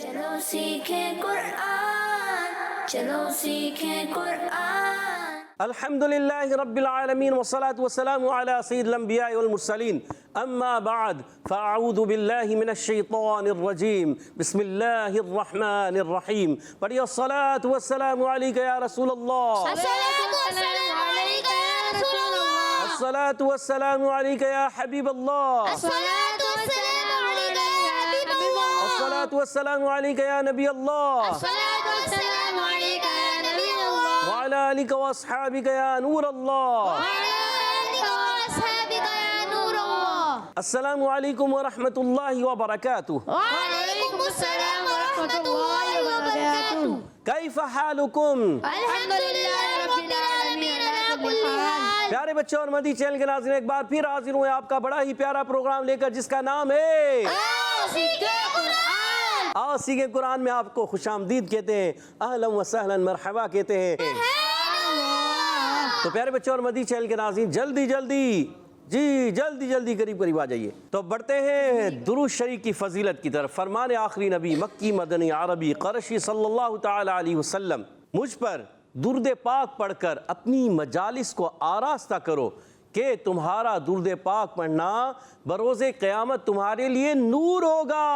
چلو سیکھیں قرآن، چلو سیکھیں قرآن۔ الحمدللہ رب العالمین والصلاة والسلام علی سید الانبیاء والمرسلین اما بعد فاعوذ باللہ من الشیطان الرجیم بسم اللہ الرحمن الرحیم پڑھیے الصلاة والسلام علیکہ یا رسول اللہ، الصلاة والسلام علیکہ یا حبیب اللہ، الصلاة والسلام علیکہ یا نبی اللہ، وعلی آلک واصحابک یا نور اللہ۔ السلام علیکم ورحمۃ اللہ وبرکاتہ۔ وعلیکم السلام ورحمۃ اللہ وبرکاتہ۔ کیف حالکم؟ الحمدللہ رب العالمین علی کل حال۔ پیارے بچوں اور مدی چینل کے ناظرین، ایک بار پھر حاضر ہوئے آپ کا بڑا ہی پیارا پروگرام لے کر، جس کا نام ہے آؤ سیکھیں قرآن میں آپ کو خوش آمدید کہتے ہیں، اہلا و سہلا مرحبا کہتے ہیں۔ تو پیارے بچوں اور مدی چینل کے ناظرین، جلدی جلدی قریب آ جائیے۔ تو بڑھتے ہیں درود شریف کی فضیلت کی طرف۔ فرمان آخری نبی مکی مدنی عربی قرشی صلی اللہ تعالی علیہ وسلم، مجھ پر درود پاک پڑھ کر اپنی مجالس کو آراستہ کرو کہ تمہارا درود پاک پڑھنا بروز قیامت تمہارے لیے نور ہوگا۔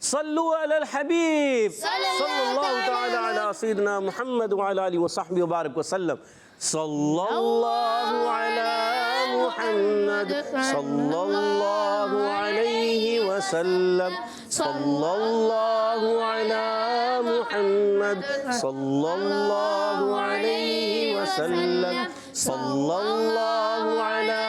صلو علی الحبیب صلی اللہ تعالی علی سیدنا محمد وعلی آلہ وصحبہ وبارک وسلم۔ صلی اللہ علی محمد صلی اللہ علیہ وسلم، صلی اللہ علی محمد صلی اللہ علیہ وسلم، صلی اللہ علی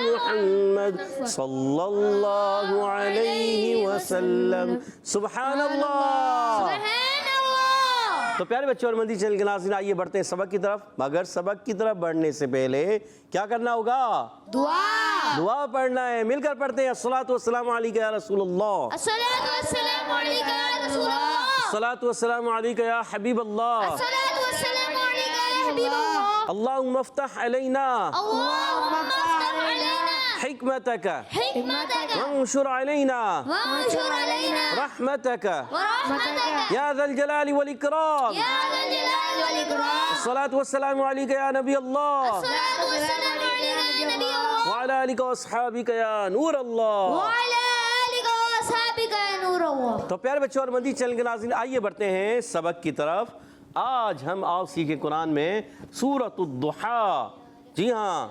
محمد صلی اللہ علیہ وسلم۔ سبحان اللہ۔ تو پیارے بچوں اور مدی چینل کے ناظرین، آئیے بڑھتے ہیں سبق کی طرف، مگر سبق کی طرف بڑھنے سے پہلے کیا کرنا ہوگا؟ دعا پڑھنا ہے۔ مل کر پڑھتے ہیں الصلاۃ والسلام علیکہ یا رسول اللہ، الصلاۃ والسلام علیکہ یا رسول اللہ، الصلاۃ والسلام علیکہ یا حبیب اللہ، الصلاۃ والسلام علیکہ یا حبیب اللہ، اللہم افتح علینا اللہم افتح علینا حکمتک حکمتک وانشر علینا وانشر علینا رحمتک ورحمتک یا ذا الجلال والاکرام۔ یا ذا الجلال والاکرام۔ الصلاۃ والسلام علیکہ یا نبی اللہ، الصلاۃ والسلام علیکہ یا نبی اللہ، وعلی آلک واصحابک یا نور اللہ۔ وعلی آلک واصحابک یا نور اللہ۔ تو پیارے بچوں اور مدی چینل کے ناظرین، آئیے بڑھتے ہیں سبق کی طرف۔ آج ہم آؤ سیکھیں قرآن میں سورۃ الضحیٰ، جی ہاں،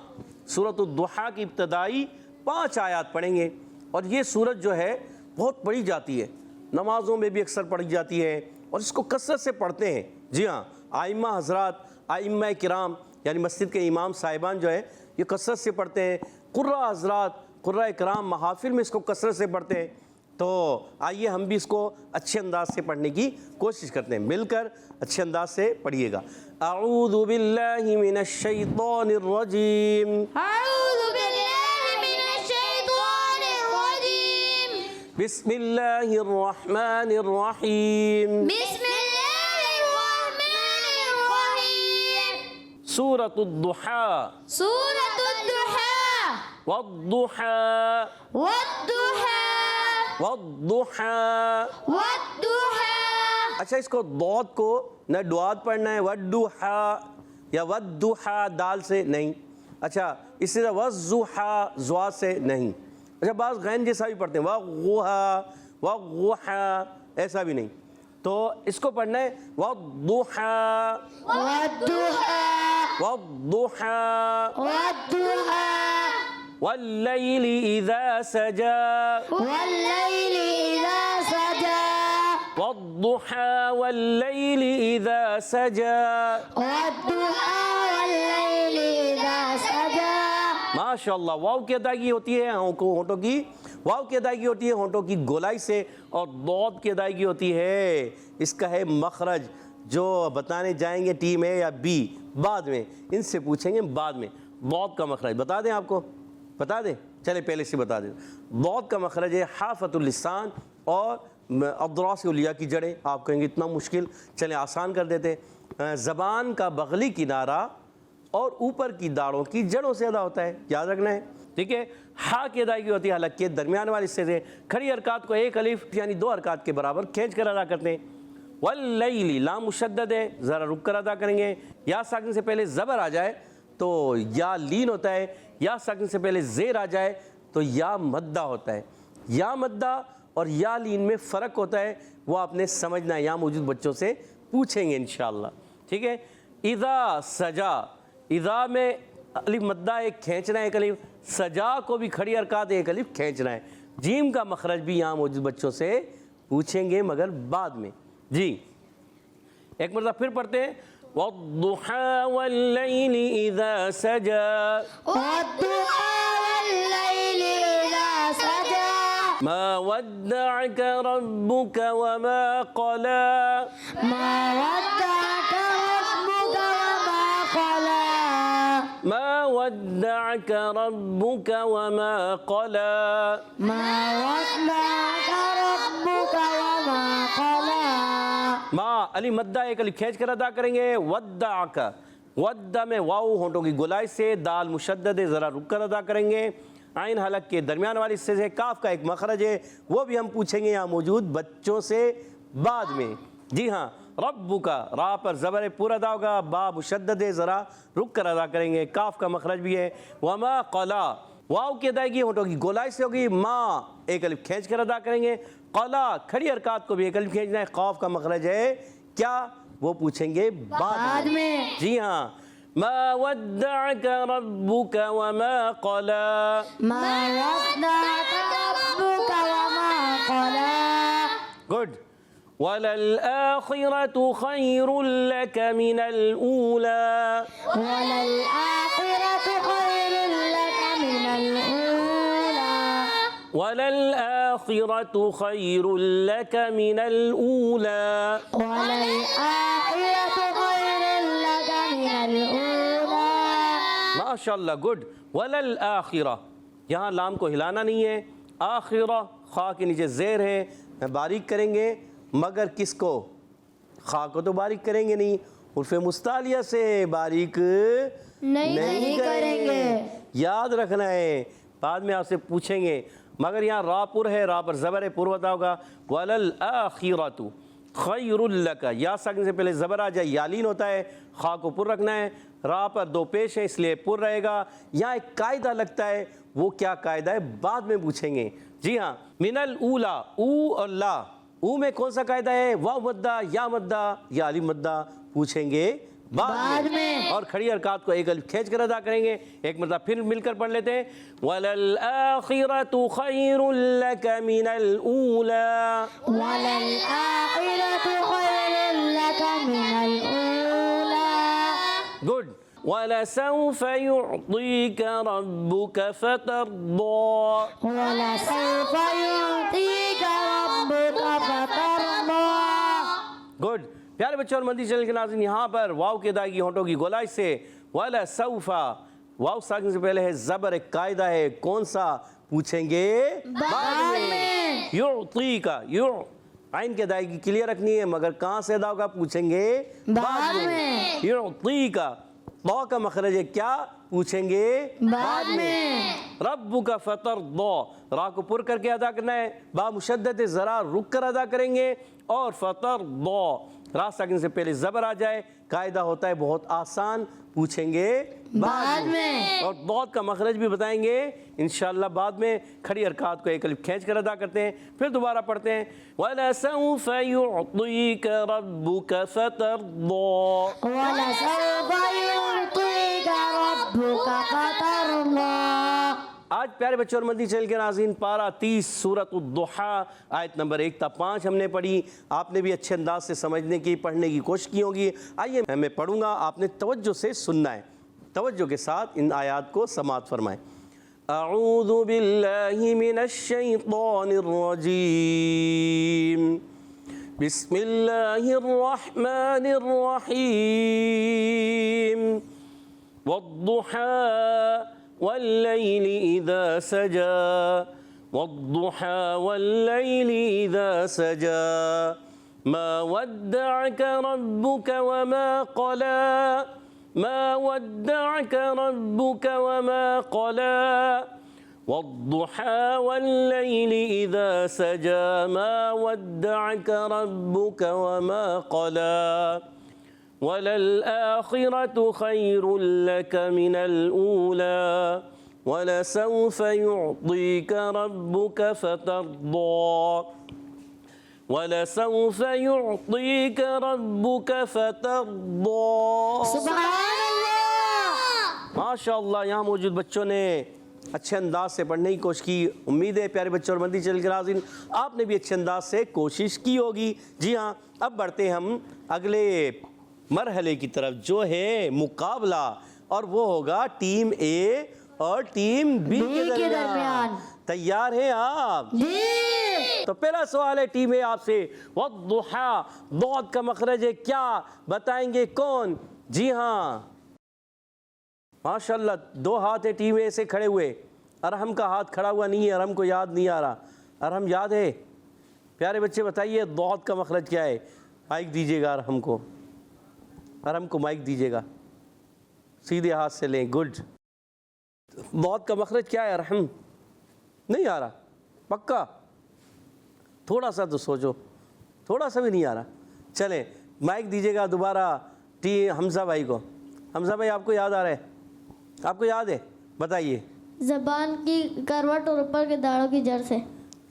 سورۃ الضحیٰ کی ابتدائی 5 آیات پڑھیں گے۔ اور یہ سورت جو ہے بہت پڑھی جاتی ہے، نمازوں میں بھی اکثر پڑھی جاتی ہے، اور اس کو کثرت سے پڑھتے ہیں۔ جی ہاں، ائمہ حضرات، ائمہ کرام یعنی مسجد کے امام صاحبان جو ہے یہ کثرت سے پڑھتے ہیں، قراء حضرات، قراء کرام محافل میں اس کو کثرت سے پڑھتے ہیں۔ تو آئیے ہم بھی اس کو اچھے انداز سے پڑھنے کی کوشش کرتے ہیں، مل کر اچھے انداز سے پڑھیے گا۔ اعوذ باللہ من الشیطان الرجیم، اعوذ باللہ من الشیطان الرجیم، بسم اللہ الرحمن الرحیم، بسم اللہ الرحمن الرحیم۔ سورۃ الضحیٰ، سورۃ الضحیٰ، والضحیٰ والضحیٰ، والضحیٰ۔ والضحیٰ۔ اچھا، اس کو ضاد کو نہ ڈواد پڑھنا ہے، والضحیٰ یا والضحیٰ دال سے نہیں۔ اچھا، اس سے والضحیٰ زواد سے نہیں۔ اچھا، بعض غین جیسا بھی پڑھتے ہیں، وغحیٰ وغحیٰ، ایسا بھی نہیں۔ تو اس کو پڑھنا ہے والضحیٰ والضحیٰ، والضحیٰ والضحیٰ، واللیل اذا سجا، واللیل اذا سجا، والضحیٰ واللیل اذا سجا۔ والضحیٰ واللیل اذا سجا۔ ماشاءاللہ، واو کی ادائیگی ہوتی ہے ہونٹوں کی، واو کی ادائیگی ہوتی ہے ہونٹوں کی گولائی سے، اور ضاد کی ادائیگی ہوتی ہے، اس کا ہے مخرج، جو بتانے جائیں گے ٹیم اے یا بی بعد میں، ان سے پوچھیں گے بعد میں۔ ضاد کا مخرج بتا دیں آپ کو، بتا دیں، چلے پہلے سے بتا دیں۔ ضاد کا مخرج ہے حافۃ اللسان اور اضراس الیاء کی جڑیں۔ آپ کہیں گے اتنا مشکل، چلیں آسان کر دیتے ہیں۔ زبان کا بغلی کنارہ اور اوپر کی داڑھوں کی جڑوں سے ادا ہوتا ہے، یاد رکھنا ہے۔ ٹھیک ہے. ہا کی ادائیگی ہوتی ہے حلق کے درمیان والی حصے سے. کھڑی حرکات کو ایک الف یعنی 2 حرکات کے برابر کھینچ کر ادا کرتے ہیں. واللیل لام مشدد ہے, ذرا رک کر ادا کریں گے. یا ساکن سے پہلے زبر آ جائے تو یا لین ہوتا ہے, یا ساکن سے پہلے زیر آ جائے تو یا مدہ ہوتا ہے. یا مدہ اور یا لین میں فرق ہوتا ہے, وہ آپ نے سمجھنا ہے. یہاں موجود بچوں سے پوچھیں گے انشاءاللہ. ٹھیک ہے. اذا سجا, اذا میں الف مدہ ایک کھینچنا ہے ایک الف, سجا کو بھی کھڑی حرکات ایک الف کھینچنا ہے. جیم کا مخرج بھی یہاں موجود بچوں سے پوچھیں گے مگر بعد میں. جی ایک مرتبہ پھر پڑھتے ہیں. والضحى والليل إذا سجى والضحى والليل إذا سجى ما ودعك ربك وما قلى ما ودعك ربك وما قلى ما ودعك ربك وما قلى ما ودعك ربك وما قلى. ما علی مدہ ایک علی کھینچ کر ادا کریں گے. ودعک, ودع میں واو ہونٹوں کی گولائی سے, دال مشدد ہے ذرا رک کر ادا کریں گے. عین حلق کے درمیان والی حصے سے. کاف کا ایک مخرج ہے وہ بھی ہم پوچھیں گے یہاں موجود بچوں سے بعد میں. جی ہاں. ربک, را پر زبر پورا ادا ہوگا, با مشدد ہے ذرا رک کر ادا کریں گے. کاف کا مخرج بھی ہے. وما قلا, واو کی ادائیگی ہونٹوں کی گولائی سے ہوگی. ما ایک الف کھینچ کر ادا کریں گے. قلا کھڑی حرکات کو بھی ایک الف کھینچنا ہے. قاف کا مخرج ہے کیا, وہ پوچھیں گے بعد میں. جی ہاں. ما ودعك ربك وما قلى ما ودعك ربك وما قلى. گڈ. وللآخرة خير لك من الأولى وللآخرة خير لك من الأولى وللآخرة خير لك من الأولى وللآخرة خير لك من الأولى. ماشاءاللہ گڈ. وللآخرة, یہاں لام کو ہلانا نہیں ہے. آخرہ خا کے نیچے زیر ہے, باریک کریں گے مگر کس کو, خا کو تو باریک کریں گے نہیں, حرف مستعلیہ سے باریک نہیں کریں گے. یاد رکھنا ہے, بعد میں آپ سے پوچھیں گے. مگر یہاں را پر ہے, را پر زبر ہے, پر بتا ہوگا. وَلَلْآخِرَةُ خَيْرٌ لَكَ, یا ساکن سے پہلے زبر آ جائے, یالین ہوتا ہے, خا کو پر رکھنا ہے. را پر 2 پیش ہے اس لیے پر رہے گا. یہاں ایک قاعدہ لگتا ہے, وہ کیا قاعدہ ہے بعد میں پوچھیں گے. جی ہاں. من الاولا, او اور لا, او میں کون سا قاعدہ ہے, واو مدہ یا مدہ یا الف مدہ, پوچھیں گے بعد میں. اور کھڑی حرکات کو ایک الف کھینچ کر ادا کریں گے. ایک مرتبہ پھر مل کر پڑھ لیتے ہیں. وَلَلْآخِرَةُ خَيْرٌ لَكَ مِنَ الْأُولَى وللآخرة خير لك من الأولى. گڈ. وَلَسَوْفَ يُعْطِيكَ رَبُّكَ فَتَرْضَى ولسوف يعطيك ربك فترضى. گڈ. پیارے بچوں اور مدنی چینل کے ناظرین, یہاں پر واو کی ادائیگی ہونٹوں کی گولائی سے. وَلَسَوْفَ, واو ساکن سے پہلے ہے زبر, ایک قاعدہ ہے, کون سا, پوچھیں گے بعد میں. یعطیک, عین کی ادائیگی کلیئر رکھنی ہے مگر کہاں سے ادا ہوگا, پوچھیں گے بعد میں. یعطیک, با کا مخرج ہے کیا, پوچھیں گے بعد میں. ربک فترضی, را کو پر کر کے ادا کرنا ہے, با مشدد ذرا رک کر ادا کریں گے. اور فترضی, را ساکن سے پہلے زبر آ جائے, قاعدہ ہوتا ہے بہت آسان, پوچھیں گے بعد میں. اور ضاد کا مخرج بھی بتائیں گے انشاءاللہ بعد میں. کھڑی حرکات کو ایک الف کھینچ کر ادا کرتے ہیں. پھر دوبارہ پڑھتے ہیں. وَلَسَوْفَ يُعْطِيكَ رَبُّكَ فَتَرْضَى ولسوف يعطيك ربك فترضى. آج پیارے بچوں اور مدنی چینل کے ناظرین, پارہ 30 سورۃ الضحیٰ آیت نمبر 1 تا 5 ہم نے پڑھی. آپ نے بھی اچھے انداز سے سمجھنے کی, پڑھنے کی کوشش کی ہوگی. آئیے میں پڑھوں گا, آپ نے توجہ سے سننا ہے, توجہ کے ساتھ ان آیات کو سماعت فرمائیں. اعوذ باللہ من الشیطان الرجیم, بسم اللہ الرحمن الرحیم. والضحى والليل إذا سجى والضحى والليل إذا سجى ما ودعك ربك وما قلى ما ودعك ربك وما قلى والضحى والليل إذا سجى ما ودعك ربك وما قلى وللآخرة خير لك من الأولى ولسوف يعطيك ربك فترضى ولسوف يعطيك ربك فترضى سبحان اللہ. ماشاءاللہ. یہاں موجود بچوں نے اچھے انداز سے پڑھنے کی کوشش کی. امید ہے پیارے بچوں اور مدنی چینل کے ناظرین آپ نے بھی اچھے انداز سے کوشش کی ہوگی. جی ہاں، اب بڑھتے ہیں ہم اگلے مرحلے کی طرف جو ہے مقابلہ، اور وہ ہوگا ٹیم اے اور ٹیم بی کے درمیان. تیار ہیں آپ؟ جی. تو پہلا سوال ہے ٹیم اے آپ سے. والضحى، ضاد کا مخرج ہے کیا؟ بتائیں گے کون؟ جی ہاں ماشاءاللہ، دو ہاتھ ہیں ٹیم اے سے کھڑے ہوئے. ارحم کا ہاتھ کھڑا ہوا نہیں ہے، ارحم کو یاد نہیں آ رہا. ارحم یاد ہے؟ پیارے بچے بتائیے ضاد کا مخرج کیا ہے؟ مائک دیجیے گا ارحم کو. ارحم کو مائک دیجیے گا، سیدھے ہاتھ سے لیں. گڈ. ضاد کا مخرج کیا ہے ارحم؟ نہیں آ رہا؟ پکا؟ تھوڑا سا تو سوچو. تھوڑا سا بھی نہیں آ رہا؟ چلیں مائک دیجیے گا دوبارہ حمزہ بھائی کو. حمزہ بھائی آپ کو یاد آ رہا ہے؟ آپ کو یاد ہے؟ بتائیے. زبان کی کروٹ اور اوپر کے داڑھوں کی جڑ سے.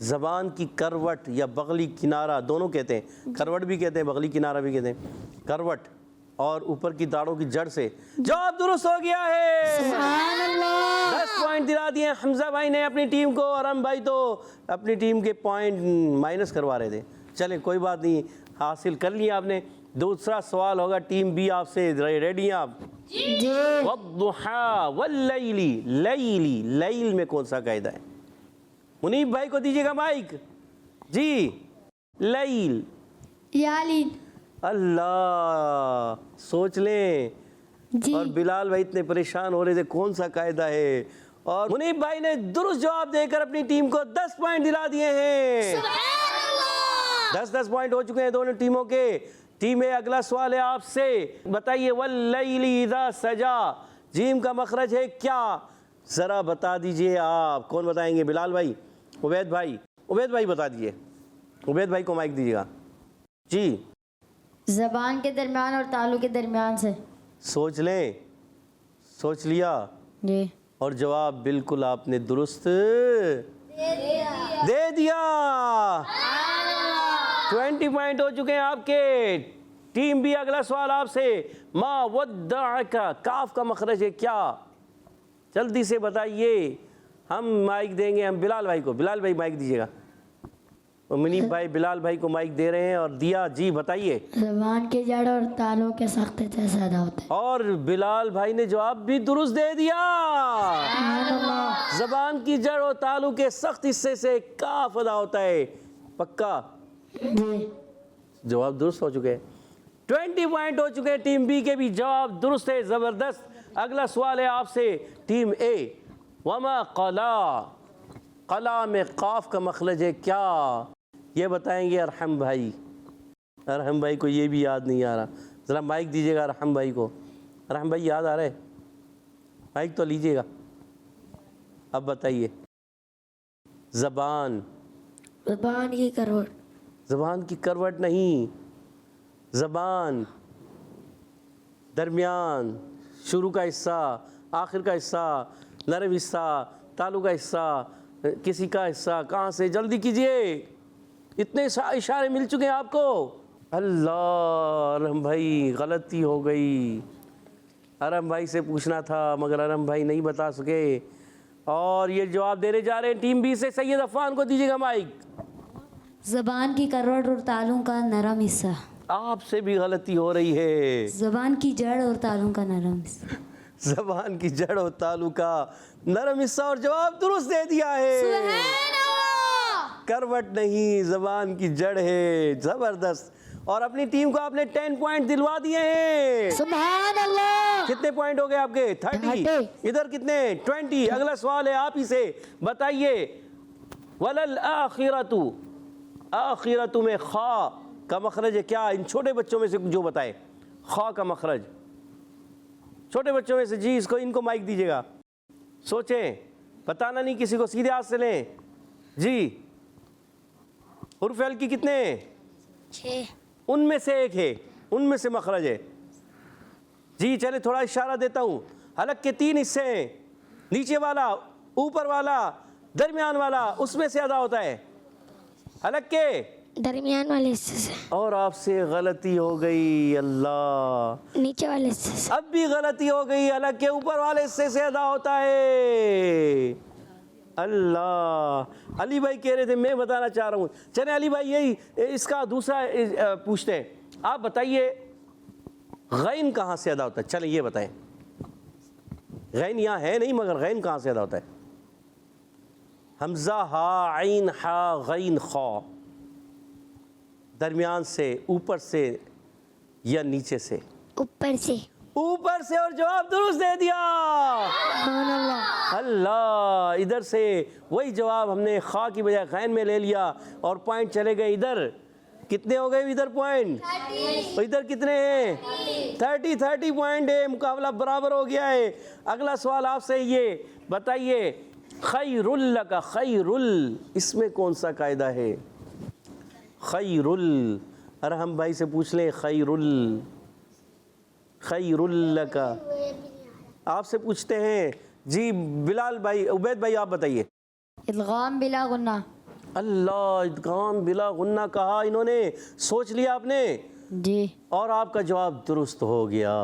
زبان کی کروٹ یا بغلی کنارہ دونوں کہتے ہیں. کروٹ بھی کہتے ہیں، بغلی کنارہ بھی کہتے ہیں. کروٹ اور اوپر کی داڑھوں کی جڑ سے. جواب درست ہو گیا ہے. سبحان اللہ. 10 پوائنٹ دلا دیے حمزہ بھائی نے اپنی ٹیم کو. ارحم بھائی تو اپنی ٹیم کے پوائنٹ مائنس کروا رہے تھے. چلیں کوئی بات نہیں، حاصل کر لیا آپ نے. دوسرا سوال ہوگا ٹیم بی آپ سے. ریڈی ہیں آپ؟ جی. والضحى واللیلی. لیلی، لیل میں کون سا قاعدہ ہے؟ منیب بھائی کو دیجیے گا مائک. جی لیل. یالین. اللہ، سوچ لیں. جی. اور بلال بھائی اتنے پریشان ہو رہے تھے کون سا قاعدہ ہے، اور منیب بھائی نے درست جواب دے کر اپنی ٹیم کو 10 پوائنٹ دلا دیے ہیں. 10 پوائنٹ ہو چکے ہیں دونوں ٹیموں کے. ٹیم اے اگلا سوال ہے آپ سے. بتائیے واللیل اذا سجا، جیم کا مخرج ہے کیا؟ ذرا بتا دیجئے آپ. کون بتائیں گے؟ بلال بھائی، عبید بھائی. عبید بھائی بتا دیجئے. عبید بھائی کو مائک دیجیے گا. جی. زبان کے درمیان اور تالو کے درمیان سے. سوچ لیں. سوچ لیا؟ جی. اور جواب بالکل آپ نے درست دے دیا. 20 پوائنٹ ہو چکے ہیں آپ کے. ٹیم بی اگلا سوال آپ سے. ما ودعک، کاف کا مخرج ہے کیا؟ جلدی سے بتائیے. ہم مائک دیں گے ہم بلال بھائی کو. بلال بھائی مائک دیجیے گا. منیب بھائی بلال بھائی کو مائک دے رہے ہیں اور دیا. جی بتائیے. زبان کے جڑ اور تالوں کے سخت جیسا ادا ہوتا ہے. اور بلال بھائی نے جواب بھی درست دے دیا. زبان کی جڑ اور تالو کے سخت حصے سے کاف ادا ہوتا ہے. پکا؟ جی. جواب درست ہو چکے ہیں. 20 پوائنٹ ہو چکے ہیں. ٹیم بی کے بھی جواب درست ہے. زبردست. اگلا سوال ہے آپ سے ٹیم اے. وما قلا، قلا میں قاف کا مخرج ہے کیا؟ یہ بتائیں گے ارحم بھائی. ارحم بھائی کو یہ بھی یاد نہیں آ رہا. ذرا مائک دیجیے گا ارحم بھائی کو. ارحم بھائی یاد آ رہا ہے؟ مائک تو لیجیے گا. اب بتائیے. زبان. زبان کی کروٹ. زبان کی کروٹ نہیں. زبان، درمیان، شروع کا حصہ، آخر کا حصہ، نرم حصہ، تالو کا حصہ، کسی کا حصہ. کہاں سے؟ جلدی کیجئے. اتنے اشارے مل چکے ہیں آپ کو. اللہ، ارحم بھائی غلطی ہو گئی. ارحم بھائی سے پوچھنا تھا مگر ارحم بھائی نہیں بتا سکے. اور یہ جواب دینے جا رہے ہیں ٹیم بی سے. سید عفان کو دیجیے گا مائک. زبان کی کروٹ اور تالوں کا نرم حصہ. آپ سے بھی غلطی ہو رہی ہے. زبان کی جڑ اور تالوں کا نرم حصہ. زبان کی جڑ اور تالو کا نرم حصہ. اور جواب درست دے دیا ہے. کروٹ نہیں، زبان کی جڑ ہے. زبردست. اور اپنی ٹیم کو آپ نے 10 پوائنٹ دلوا دیے ہیں. سبحان اللہ. کتنے پوائنٹ ہو گئے آپ کے؟ 30. ادھر کتنے؟ 20. اگلا سوال ہے آپ ہی سے. بتائیے وللآخرۃ، آخرۃ میں خا کا مخرج ہے کیا؟ ان چھوٹے بچوں میں سے جو بتائے خا کا مخرج. چھوٹے بچوں میں سے. جی ان کو مائک دیجیے گا. سوچیں بتانا نہیں کسی کو، سیدھے ہاتھ سے لیں جی۔ حروف ہلکی کتنے ہیں؟ 6۔ ان میں سے ایک ہے، ان میں سے مخرج ہے جی۔ چلے تھوڑا اشارہ دیتا ہوں، حلق کے 3 حصے ہیں، نیچے والا، اوپر والا، درمیان والا، اس میں سے ادا ہوتا ہے حلق کے درمیان والے حصے سے، اور آپ سے غلطی ہو گئی، اللہ نیچے والے حصے سے۔ اب بھی غلطی ہو گئی، حلق کے اوپر والے حصے سے ادا ہوتا ہے، اللہ۔ علی بھائی کہہ رہے تھے، میں بتانا چاہ رہا ہوں۔ چلیں علی بھائی یہی اس کا دوسرا پوچھتے ہیں، آپ بتائیے غین کہاں سے ادا ہوتا ہے؟ چلیں یہ بتائیں، غین یہاں ہے نہیں مگر غین کہاں سے ادا ہوتا ہے؟ حمزہ ہا عین ہا غین خا، درمیان سے، اوپر سے یا نیچے سے؟ اوپر سے۔ اوپر سے، اور جواب درست دے دیا، سبحان اللہ۔ اللہ۔ ادھر سے وہی جواب ہم نے خا کی بجائے غین میں لے لیا اور پوائنٹ چلے گئے ادھر۔ کتنے ہو گئے ادھر پوائنٹ؟ ادھر کتنے ہیں؟ 30 پوائنٹ ہے، مقابلہ برابر ہو گیا ہے۔ اگلا سوال آپ سے یہ بتائیے، خیر لک، خیر اس میں کون سا قاعدہ ہے؟ خیر ارحم بھائی سے پوچھ لیں، خیر لک آپ سے پوچھتے ہیں جی۔ بلال بھائی، عبید بھائی آپ بتائیے۔ ادغام بلا غنہ۔ اللہ، ادغام بلا غنہ کہا انہوں نے، سوچ لیا آپ نے جی، اور آپ کا جواب درست ہو گیا،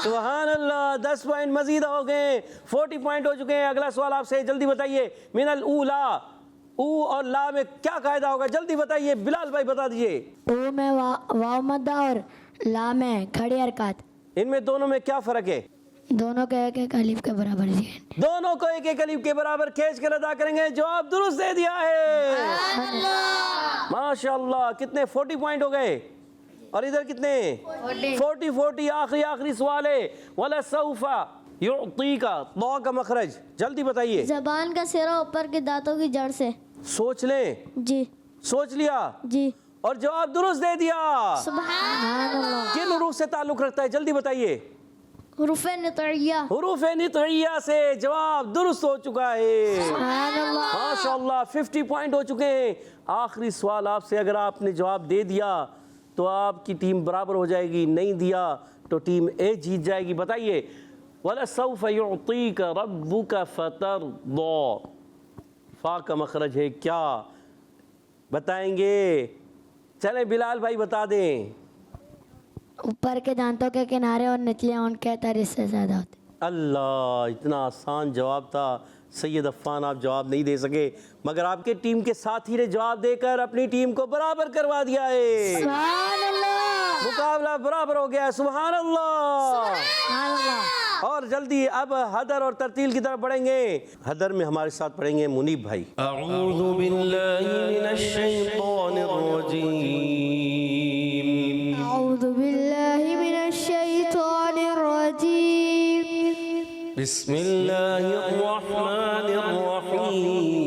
سبحان اللہ۔ 10 پوائنٹ مزید ہو گئے، 40 پوائنٹ ہو چکے ہیں۔ اگلا سوال آپ سے، جلدی بتائیے، من الاولا، او اور لا میں کیا قاعدہ ہوگا؟ جلدی بتائیے، بلال بھائی بتا دیجئے۔ او میں واو مدہ اور لا میں کھڑی حرکات، ان میں دونوں میں کیا فرق ہے؟ دونوں کے ایک ایک الف کے برابر دیے، دونوں کو ایک ایک الف کے برابر کھینچ کر ادا کریں گے، جواب درست دے دیا ہے، ماشاءاللہ۔ کتنے؟ 40 پوائنٹ ہو گئے، اور ادھر کتنے؟ 40۔ آخری سوال ہے، وَلَسَوْفَ يُعْطِيكَ، ضَا کا مخرج، جلدی بتائیے۔ زبان کا سرا اوپر کے دانتوں کی جڑ سے۔ سوچ لیں، جی سوچ لیا جی، اور جواب درست دے دیا۔ سبحان اللہ۔ کن حروف سے تعلق رکھتا ہے؟ جلدی بتائیے۔ حروف نطعیہ۔ حروف نطعیہ سے، جواب درست ہو چکا ہے، سبحان اللہ۔ ماشاءاللہ۔ 50 پوائنٹ ہو چکے ہیں۔ آخری سوال آپ سے، اگر آپ نے جواب دے دیا تو آپ کی ٹیم برابر ہو جائے گی، نہیں دیا تو ٹیم اے جیت جائے گی۔ بتائیے، وَلَسَوْفَ يُعْطِيكَ رَبُّكَ فَتَرْضَىٰ، فا کا مخرج ہے کیا؟ بتائیں گے؟ چلیں بلال بھائی بتا دیں۔ اوپر کے دانتوں کے کنارے اور نچلے اون کے تر اس سے زیادہ ہوتے۔ اللہ، اتنا آسان جواب تھا سید عفان، آپ جواب نہیں دے سکے، مگر آپ کے ٹیم کے ساتھی نے جواب دے کر اپنی ٹیم کو برابر کروا دیا ہے، سبحان اللہ، مقابلہ برابر ہو گیا ہے، سبحان اللہ۔ سبحان اللہ۔ اور جلدی اب حدر اور ترتیل کی طرف پڑھیں گے۔ حدر میں ہمارے ساتھ پڑھیں گے منیب بھائی۔ اعوذ باللہ من الشیطان الرجیم، اعوذ باللہ من الشیطان الرجیم، بسم اللہ الرحمن الرحیم،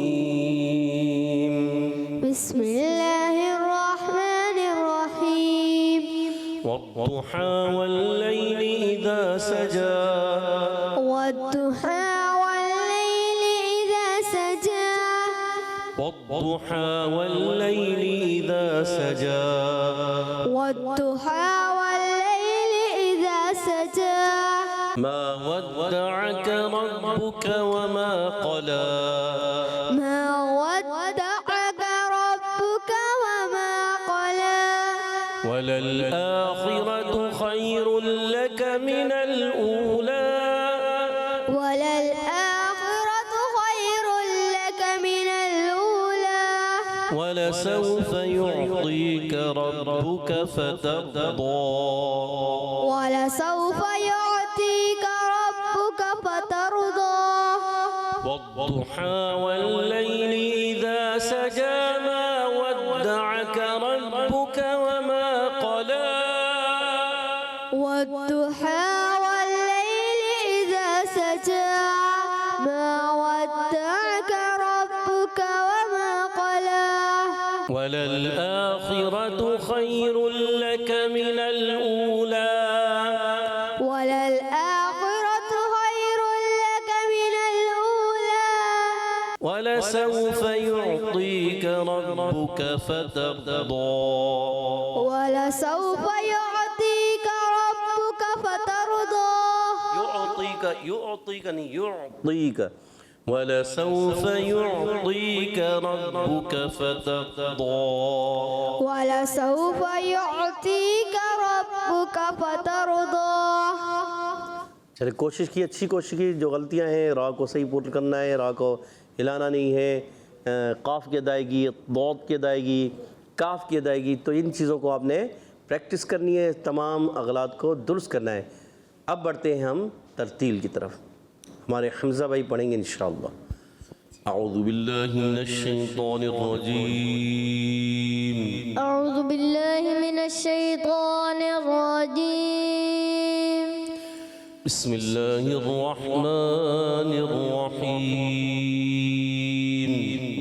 بسم اللہ الرحمن الرحیم، والضحى والليل إذا سجى، والضحى والليل إذا سجى، والضحى والليل إذا سجى، والضحى والليل إذا سجى، ما ودعك ربك وما قلى، ما ودعك ربك وما قلى، وللآخرة خير لك من الأولى، وللآخرة خير لك من الأولى، ولسوف يعطيك ربك فترضى، ولسوف يعطيك ربك فترضى، والضحى والليل إذا سجى، ما ودعك ربك وما قلى، والضحى والليل إذا سجى، ما ودعك ربك وما قلى، وللآخرة خير لك من الأولى، وللآخرة خير لك من الأولى، ربك فترضى ولسوف يعطيك ربك فترضى يعطيك نہیں يعطيك ولسوف يعطيك ربك فترضى ولسوف يعطيك ربك فترضى. چلے کوشش کی، اچھی کوشش کی. جو غلطیاں ہیں را کو صحیح پورا کرنا ہے، را کو ہلانا نہیں ہے، قاف کی ادائیگی، ضاد کی ادائیگی، کاف کی ادائیگی، تو ان چیزوں کو آپ نے پریکٹس کرنی ہے، تمام اغلاط کو درست کرنا ہے. اب بڑھتے ہیں ہم ترتیل کی طرف. ہمارے حمزہ بھائی پڑھیں گے انشاءاللہ. اعوذ باللہ من الشیطان الرجیم. أعوذ بالله من الشيطان الرجيم. بسم اللہ الرحمن الرحیم.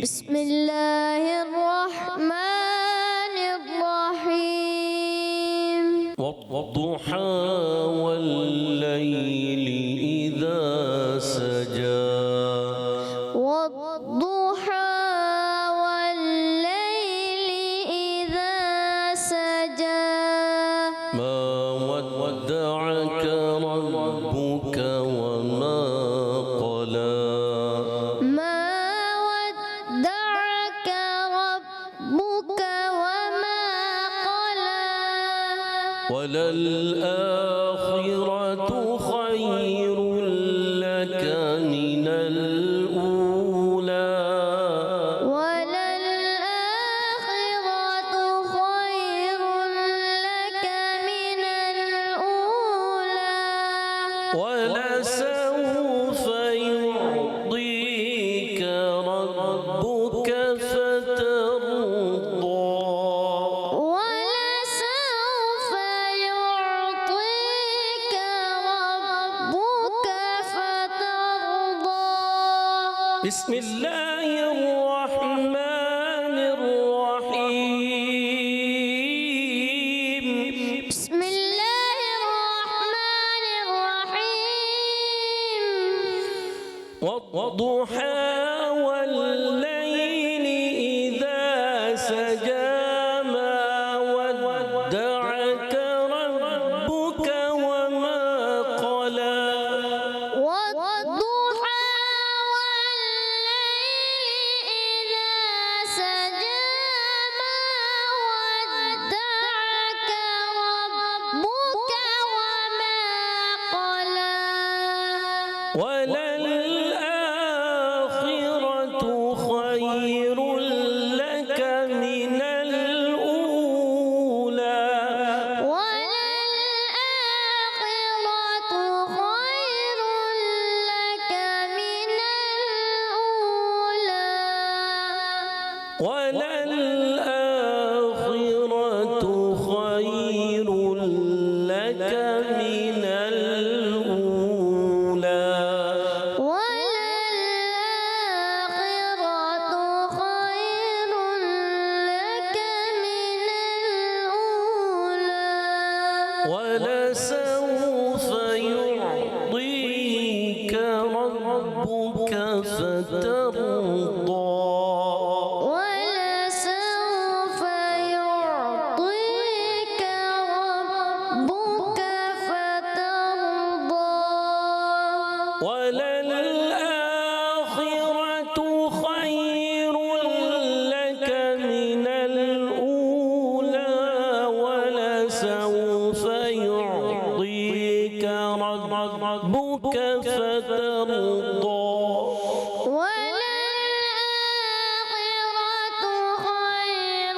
بسم الله الرحمن الرحيم. والضحى والليل إذا سجى والضحى والليل إذا سجى ما ودعك ربك وما قلى ما ودعك ربك وما قلى وللآخرة خير لك من الأولى وللآخرة خير لك من الأولى ولسوف يعطيك ربك فترضى ولسوف يعطيك ربك فترضى. بسم الله الرحمن الرحيم. بسم الله الرحمن الرحيم. والضحى والليل إذا سجى ما ودعك ربك وما قلى والضحى والليل إذا سجى ما ودعك ربك وما قلى وللآخرة خير لك من الأولى وللآخرة خير لك من الأولى وللآخرة خير لك من الأولى وللآخرة خير لك من الأولى ولسوف يعطيك ربك فترضى ولسوف يعطيك ربك فترضى وللآخرة خير لك من الأولى ولسوف يعطيك ربك فترضى وللآخرة خير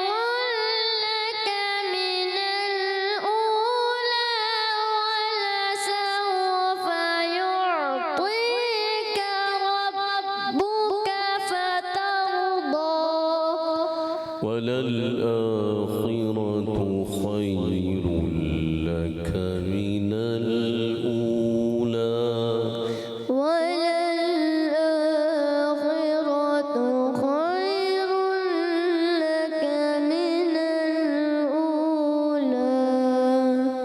لك من الأولى ولسوف يعطيك ربك فترضى وللآخرة خير لك من الأولى وللآخرة خير لك من الأولى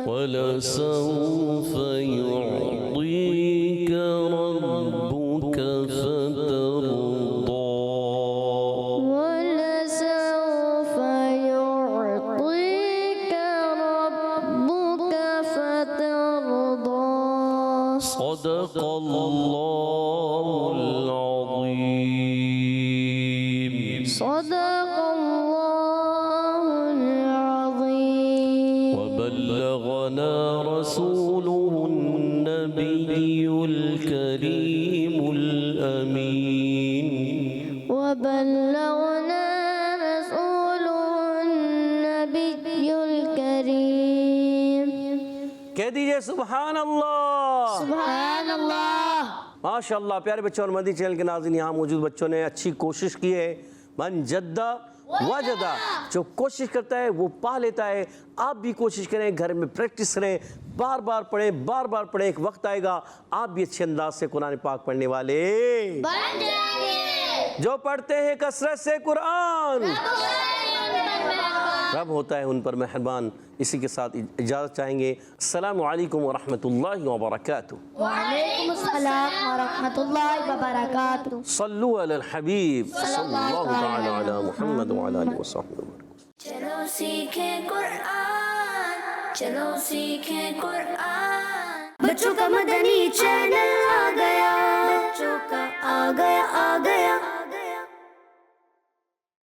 ولسوف يعطيك ربك فترضى ولسوف صدق اللہ العظیم. صدق اللہ العظیم. وبلغنا رسوله النبي الكريم الأمين. وبلغنا رسوله النبي الكريم. کہہ دیجئے سبحان اللہ. سبحان اللہ. ماشاءاللہ پیارے بچوں اور مدنی چینل کے ناظرین، یہاں موجود بچوں نے اچھی کوشش کی ہے. من جدہ وجدہ، جو کوشش کرتا ہے وہ پا لیتا ہے. آپ بھی کوشش کریں، گھر میں پریکٹس کریں، بار بار پڑھیں، بار بار پڑھیں. ایک وقت آئے گا آپ بھی اچھے انداز سے قرآن پاک پڑھنے والے بن جائیں گے. جو پڑھتے ہیں کثرت سے قرآن، رب ہوتا ہے ان پر مہربان. اسی کے ساتھ اجازت چاہیں گے. السلام علیکم ورحمۃ اللہ وبرکاتہ. وعلیکم السلام ورحمۃ اللہ وبرکاتہ. صلو علی الحبیب صلی اللہ تعالی علی محمد وعلی آلہ وصحبہ وسلم. چلو سیکھیں قرآن، چلو سیکھیں قرآن. بچوں کا مدنی چینل